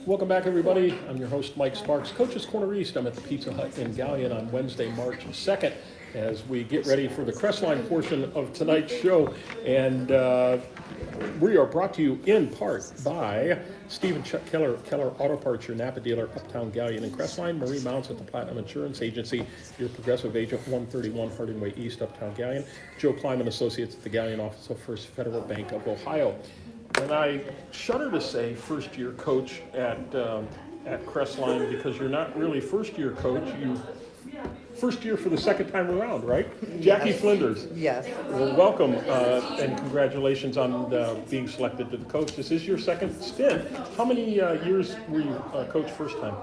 Welcome back, everybody. I'm your host, Mike Sparks, Coach's Corner East. I'm at the Pizza Hut in Galleon on Wednesday, March 2nd, as we get ready for the Crestline portion of tonight's show. And we are brought to you in part by Stephen Chuck Keller Auto Parts, your Napa dealer, Uptown Galleon and Crestline. Marie Mounts at the Platinum Insurance Agency, your Progressive Agent, 131 Harding Way East, Uptown Galleon. Joe Kleiman Associates at the Galleon office of First Federal Bank of Ohio. And I shudder to say first-year coach at Crestline, because you're not really first-year coach. You first year for the second time around, right? Yes. Jackie Flinders. Yes. Well, welcome and congratulations on being selected to the coach. This is your second stint. How many years were you coach first time?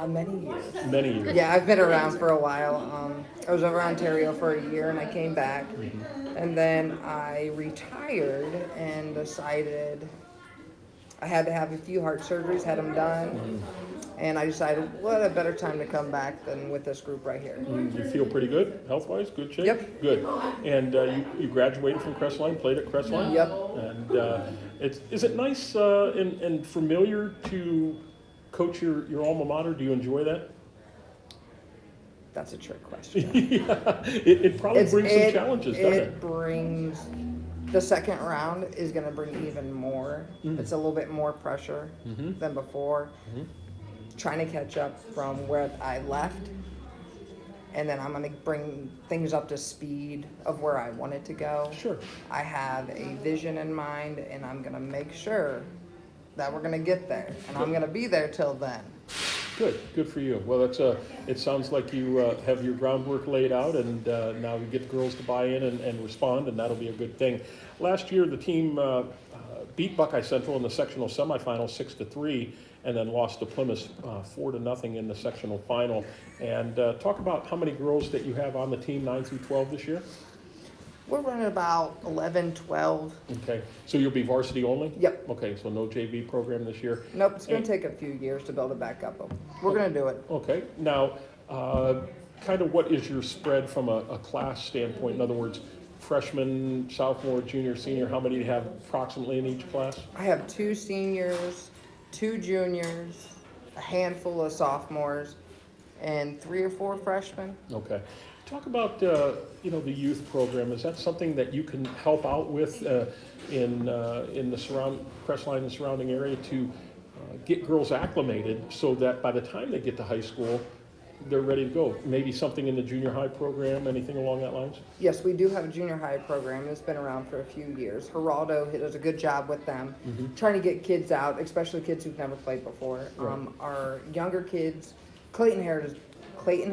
Many years. Many years. Yeah, I've been around for a while. I was over Ontario for a year and I came back. And then I retired and decided I had to have a few heart surgeries, had them done. And I decided, what a better time to come back than with this group right here. You feel pretty good, health-wise? Good shape? Yep. Good. And you graduated from Crestline, played at Crestline? Yep. And is it nice and familiar to coach your alma mater? Do you enjoy that? That's a trick question. Yeah. It probably brings some challenges, doesn't it? It brings, the second round is going to bring even more. It's a little bit more pressure than before. Trying to catch up from where I left, and then I'm going to bring things up to speed of where I want it to go. Sure. I have a vision in mind, and I'm going to make sure that we're going to get there, and I'm going to be there till then. Good for you. Well, it sounds like you have your groundwork laid out, and now you get the girls to buy in and respond, and that'll be a good thing. Last year, the team beat Buckeye Central in the sectional semifinal 6-3, and then lost to Plymouth 4-0 in the sectional final. And talk about how many girls that you have on the team, 9 through 12 this year. We're running about 11, 12. Okay, so you'll be varsity only? Yep. Okay, so no JV program this year? Nope, it's going to take a few years to build it back up, but we're going to do it. Okay, now, kind of what is your spread from a class standpoint? In other words, freshman, sophomore, junior, senior, how many do you have approximately in each class? I have 2 seniors, 2 juniors, a handful of sophomores, and 3 or 4 freshmen. Okay. Talk about the youth program. Is that something that you can help out with in the Crestline and surrounding area to get girls acclimated so that by the time they get to high school, they're ready to go? Maybe something in the junior high program, anything along that lines? Yes, we do have a junior high program. It's been around for a few years. Geraldo does a good job with them, trying to get kids out, especially kids who've never played before. Right. Our younger kids, Clayton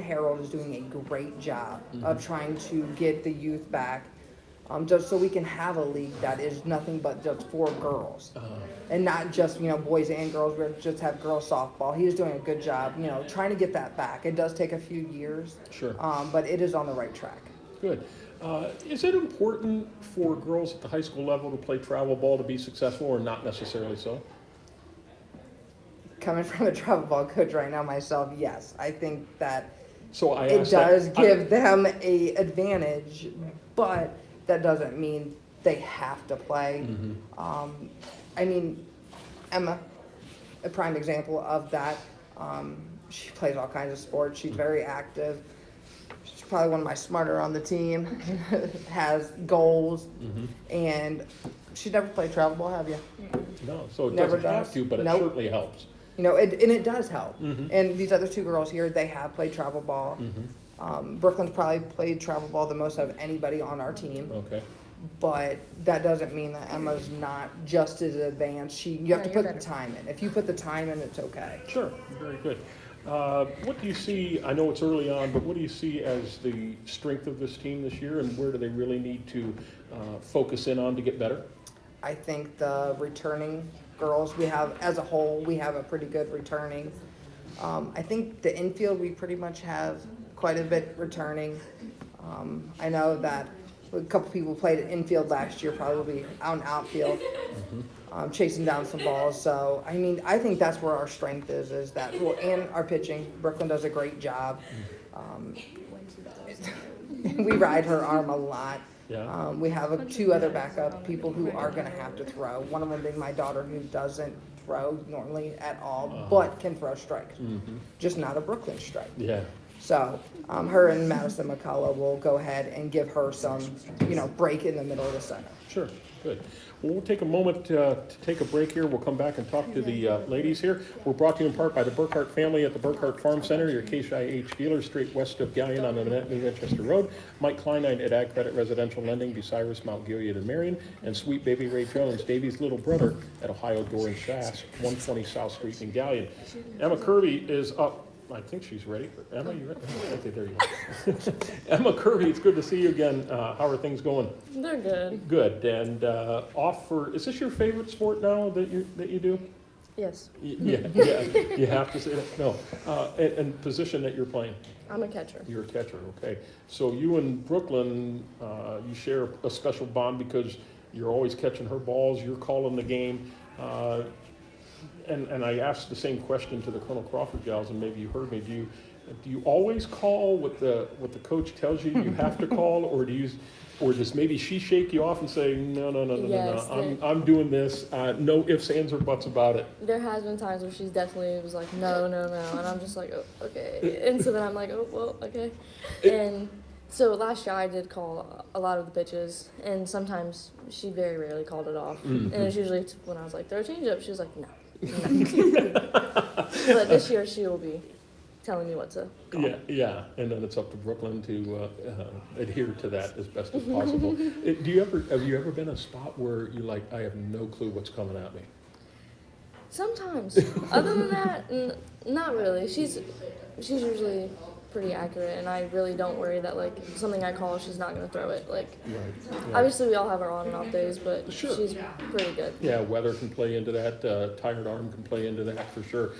Harold is doing a great job of trying to get the youth back, just so we can have a league that is nothing but just for girls, and not just boys and girls. We just have girls softball. He is doing a good job, trying to get that back. It does take a few years, sure, but it is on the right track. Good. Is it important for girls at the high school level to play travel ball to be successful, or not necessarily so? Coming from a travel ball coach right now myself, yes. I think that so it does give them an advantage, but that doesn't mean they have to play. Emma, a prime example of that. She plays all kinds of sports. She's very active. She's probably one of my smarter on the team, has goals, and she never played travel ball, have you? No, so it doesn't have to, but it certainly helps. And it does help. And these other 2 girls here, they have played travel ball. Brooklyn's probably played travel ball the most of anybody on our team. Okay. But that doesn't mean that Emma's not just as advanced. You have to put the time in. If you put the time in, it's okay. Sure, very good. What do you see, I know it's early on, but what do you see as the strength of this team this year, and where do they really need to focus in on to get better? I think the returning girls we have, as a whole, we have a pretty good returning. I think the infield, we pretty much have quite a bit returning. I know that a couple people played at infield last year, probably will be out in outfield, chasing down some balls. So, I think that's where our strength is that, and our pitching. Brooklyn does a great job. We ride her arm a lot. Yeah. We have 2 other backup people who are going to have to throw. One of them being my daughter, who doesn't throw normally at all, but can throw strikes. Just not a Brooklyn strike. Yeah. So her and Madison McCullough will go ahead and give her some, break in the middle of the center. Sure, good. Well, we'll take a moment to take a break here. We'll come back and talk to the ladies here. We're brought to you in part by the Burkhart family at the Burkhart Farm Center, your Case IH dealer, straight west of Galleon on the New Manchester Road. Mike Kleinite at Ag Credit Residential Lending, Bucyrus, Mount Gilead, and Marion. And sweet baby Ray Jones, Davey's little brother, at Ohio Door and Shass, 120 South Street in Galleon. Emma Kirby is up. I think she's ready. Emma, you ready? Okay, there you go. Emma Kirby, it's good to see you again. How are things going? They're good. Good. And off for, is this your favorite sport now that you do? Yes. Yeah, you have to say that. No. And position that you're playing? I'm a catcher. You're a catcher, okay. So you and Brooklyn, you share a special bond because you're always catching her balls, you're calling the game. And I asked the same question to the Colonel Crawford gals, and maybe you heard me. Do you always call what the coach tells you have to call, or does maybe she shake you off and say no, Yes, I'm doing this, no ifs, ands, or buts about it? There has been times where she's definitely was like no, and I'm just like, oh, okay, and so then I'm like, oh well, okay, and so last year I did call a lot of the pitches, and sometimes she very rarely called it off, and it's usually when I was like throw a change up, she was like no. But this year she will be telling me what to call. Yeah, and then it's up to Brooklyn to adhere to that as best as possible. Have you ever been in a spot where you're like, I have no clue what's coming at me? Sometimes. Other than that, not really. She's usually pretty accurate, and I really don't worry that like something I call, she's not going to throw it. Like, Right. obviously we all have our on and off days, but Sure. she's pretty good. Yeah, weather can play into that. Tired arm can play into that for sure.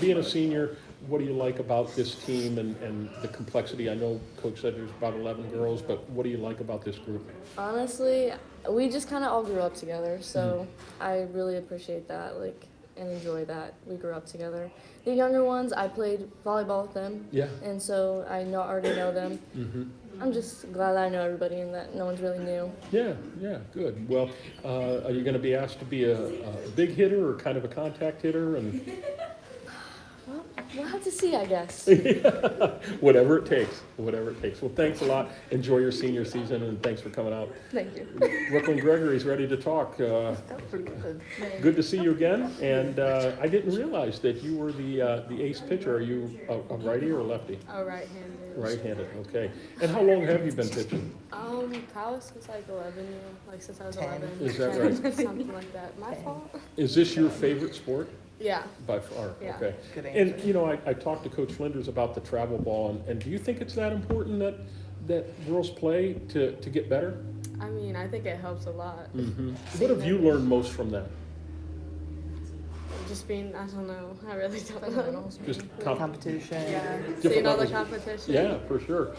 Being a senior, what do you like about this team and the complexity? I know Coach said there's about 11 girls, but what do you like about this group? Honestly, we just kind of all grew up together, so I really appreciate that, like, and enjoy that we grew up together. The younger ones, I played volleyball with them, Yeah. and so I already know them. I'm just glad that I know everybody and that no one's really new. Yeah, good. Well, are you going to be asked to be a big hitter or kind of a contact hitter? And Well, we'll have to see, I guess. whatever it takes. Well, thanks a lot. Enjoy your senior season, and thanks for coming out. Thank you. Brooklyn Gregory's ready to talk. Good to see you again. And I didn't realize that you were the ace pitcher. Are you a righty or a lefty? Oh, right-handed. Right-handed. Okay. And how long have you been pitching? Probably since like 11, like since I was 11. Is that 10, right? Something like that. My fault? Is this your favorite sport? Yeah. By far, Yeah. okay. Good And, answer. I talked to Coach Flinders about the travel ball, and do you think it's that important that girls play to get better? I mean, I think it helps a lot. What have you learned most from that? Just being, I don't know. I really don't know. Just Competition. Yeah. Different Seeing all the levels. competition. Yeah, for sure.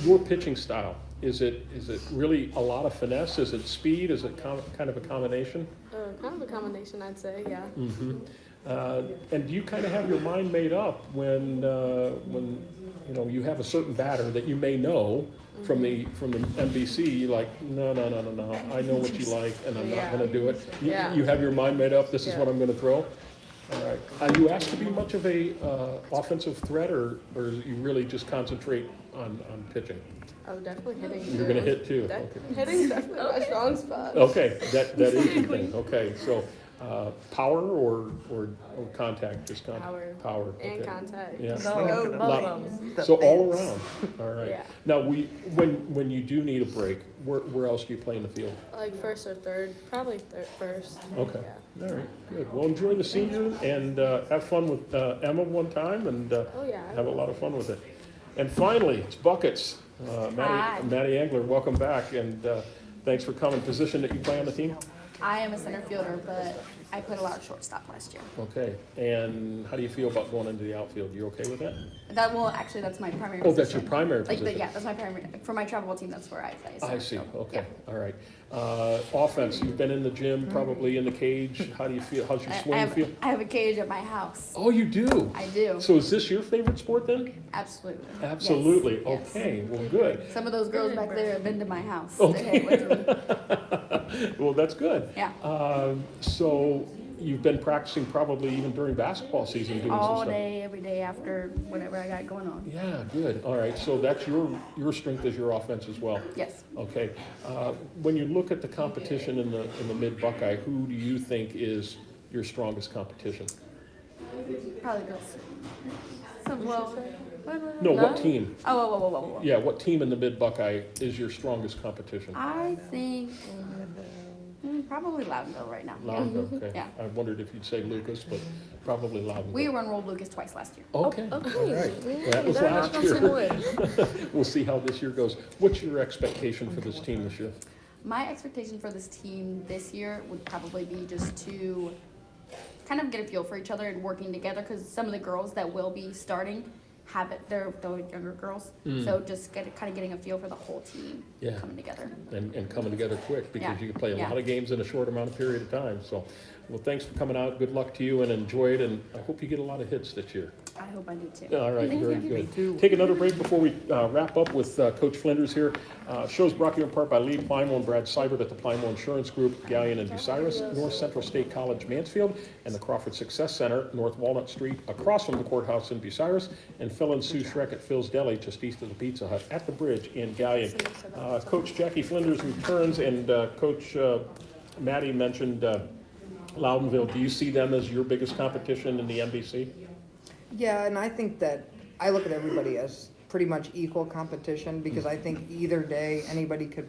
Your pitching style, is it really a lot of finesse? Is it speed? Is it kind of a combination? Kind of a combination, I'd say, yeah. And do you kind of have your mind made up when you have a certain batter that you may know from the NBC? You're like, no, I know what you like, and I'm not going to do it. You have your mind made up. This is what I'm going to throw. All right. Are you asked to be much of a offensive threat, or you really just concentrate on pitching? Oh, definitely hitting. You're going to hit too. Okay. Hitting's definitely my strong spot. Okay, that is your thing. Okay, so power or contact? Just Power. Power. And Okay. contact. Yeah. Both Lot- of them. So all around. All right. Yeah. Now when you do need a break, where else do you play in the field? Like first or third. Probably first. Okay. Yeah. All right. Good. Well, enjoy the senior and have fun with Emma one time and Oh, yeah. have a lot of fun with it. And finally, it's buckets. Hi. Maddie Angler, welcome back, and thanks for coming. Position that you play on the team? I am a center fielder, but I played a lot of shortstop last year. Okay, and how do you feel about going into the outfield? You okay with that? That's my primary Oh, position. that's your primary Like, position. yeah, that's my primary, for my travel ball team, that's where I play. I center see, field. okay, Yeah. all right. Offense, you've been in the gym, probably in the cage. How do you feel? How's your swing feel? I have a cage at my house. Oh, you do? I do. So is this your favorite sport then? Absolutely. Absolutely, Yes. okay, well, good. Some of those girls back there have been to my house. Okay. To hit with me. Well, that's good. Yeah. So you've been practicing probably even during basketball season doing some All stuff. day, every day after whatever I got going on. Yeah, good. All right, so that's your strength is your offense as well. Yes. Okay. When you look at the competition in the mid Buckeye, who do you think is your strongest competition? Probably Bills. So, well, No, what team? whoa. Yeah, what team in the mid Buckeye is your strongest competition? I think probably Loudonville right now. Loudonville, okay. Yeah. I wondered if you'd say Lucas, but probably Loudonville. We enrolled Lucas twice last year. Okay, Okay. all right. Yeah, That was better last knock on some year. wood. We'll see how this year goes. What's your expectation for this team this year? My expectation for this team this year would probably be just to kind of get a feel for each other and working together, because some of the girls that will be starting have it, they're younger girls. So just kind of getting a feel for the whole team Yeah. coming together. And coming together quick, because Yeah, you can play a yeah. lot of games in a short amount of period of time. So, well, thanks for coming out. Good luck to you and enjoy it. And I hope you get a lot of hits this year. I hope I do too. All right, Thank very you. good. Take another break before we wrap up with Coach Flinders here. Show's brought to you in part by Lee Plimo and Brad Seibert at the Plimo Insurance Group, Gallion and Bucyrus, North Central State College Mansfield, and the Crawford Success Center, North Walnut Street, across from the courthouse in Bucyrus, and Phil and Sue Schreck at Phil's Deli, just east of the Pizza Hut, at the bridge in Gallion. Coach Jackie Flinders returns, and Coach Maddie mentioned Loudonville. Do you see them as your biggest competition in the NBC? Yeah, and I think that I look at everybody as pretty much equal competition, because I think either day anybody could,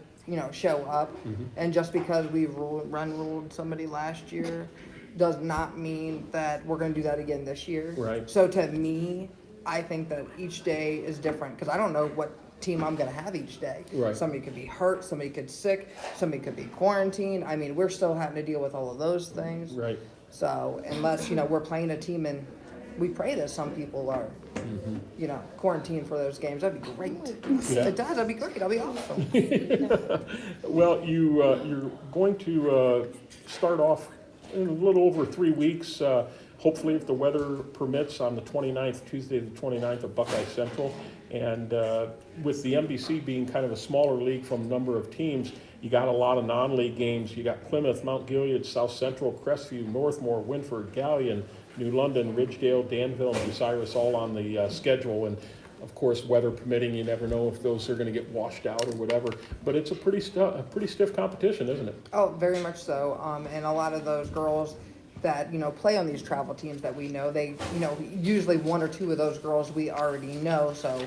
show up. And just because we ruled somebody last year does not mean that we're going to do that again this year. Right. So to me, I think that each day is different, because I don't know what team I'm going to have each day. Right. Somebody could be hurt, somebody could sick, somebody could be quarantined. I mean, we're still having to deal with all of those things. Right. So unless, we're playing a team, and we pray that some people are, quarantined for those games, that'd be great. Yeah. It does, that'd be great, that'd be awesome. Well, you're going to start off in a little over 3 weeks, hopefully if the weather permits, on the 29th, Tuesday the 29th of Buckeye Central. And with the NBC being kind of a smaller league from a number of teams, you got a lot of non-league games. You got Plymouth, Mount Gilead, South Central, Crestview, Northmore, Winford, Gallion, New London, Ridgedale, Danville, and Bucyrus all on the schedule. And of course, weather permitting, you never know if those are going to get washed out or whatever. But it's a pretty stiff competition, isn't it? Oh, very much so. And a lot of those girls that, play on these travel teams that we know, they, usually one or two of those girls we already know, so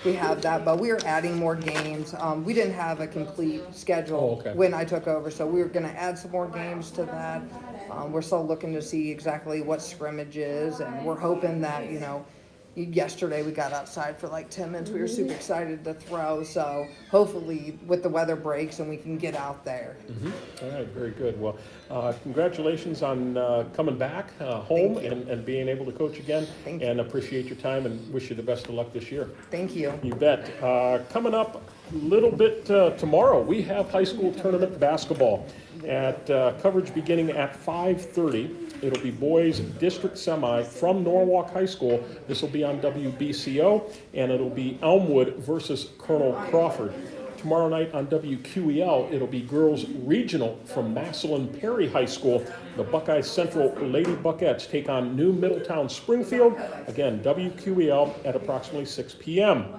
we have that. But we are adding more games. We didn't have a complete schedule when I took over, so we were going to add some more games to that. We're still looking to see exactly what scrimmages, and we're hoping that, yesterday we got outside for like 10 minutes. We were super excited to throw, so hopefully with the weather breaks and we can get out there. All right, very good. Well, congratulations on coming back home and being able to coach again. Thank you. And appreciate your time and wish you the best of luck this year. Thank you. You bet. Coming up a little bit tomorrow, we have high school tournament basketball at coverage beginning at 5:30. It'll be boys district semi from Norwalk High School. This will be on WBCO, and it'll be Elmwood versus Colonel Crawford. Tomorrow night on WQEL, it'll be girls regional from Massillon Perry High School. The Buckeye Central Lady Buckettes take on New Middletown Springfield. Again, WQEL at approximately 6 p.m.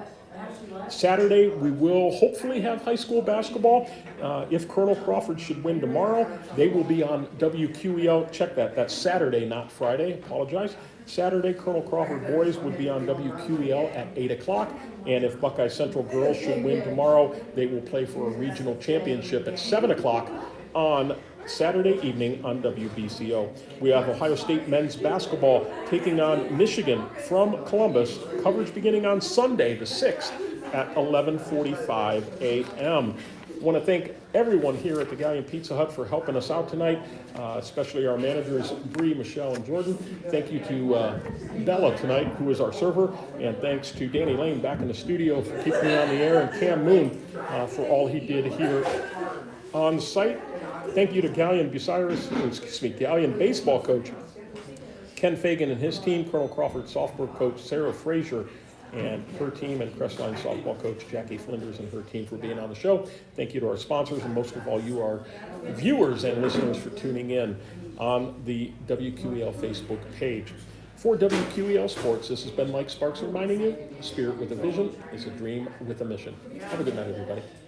Saturday, we will hopefully have high school basketball. If Colonel Crawford should win tomorrow, they will be on WQEL. Check that. That's Saturday, not Friday. Apologize. Saturday, Colonel Crawford boys would be on WQEL at 8 o'clock. And if Buckeye Central girls should win tomorrow, they will play for a regional championship at 7 o'clock on Saturday evening on WBCO. We have Ohio State men's basketball taking on Michigan from Columbus. Coverage beginning on Sunday, the 6th at 11:45 a.m. I want to thank everyone here at the Gallion Pizza Hut for helping us out tonight, especially our managers, Bree, Michelle, and Jordan. Thank you to Bella tonight, who is our server, and thanks to Danny Lane back in the studio for keeping me on the air, and Cam Moon for all he did here on the site. Thank you to Gallion baseball coach Ken Fagan and his team, Colonel Crawford softball coach Sarah Frazier, and her team, and Crestline softball coach Jackie Flinders and her team for being on the show. Thank you to our sponsors, and most of all, you, our viewers and listeners, for tuning in on the WQEL Facebook page. For WQEL Sports, this has been Mike Sparks reminding you, a spirit with a vision is a dream with a mission. Have a good night, everybody.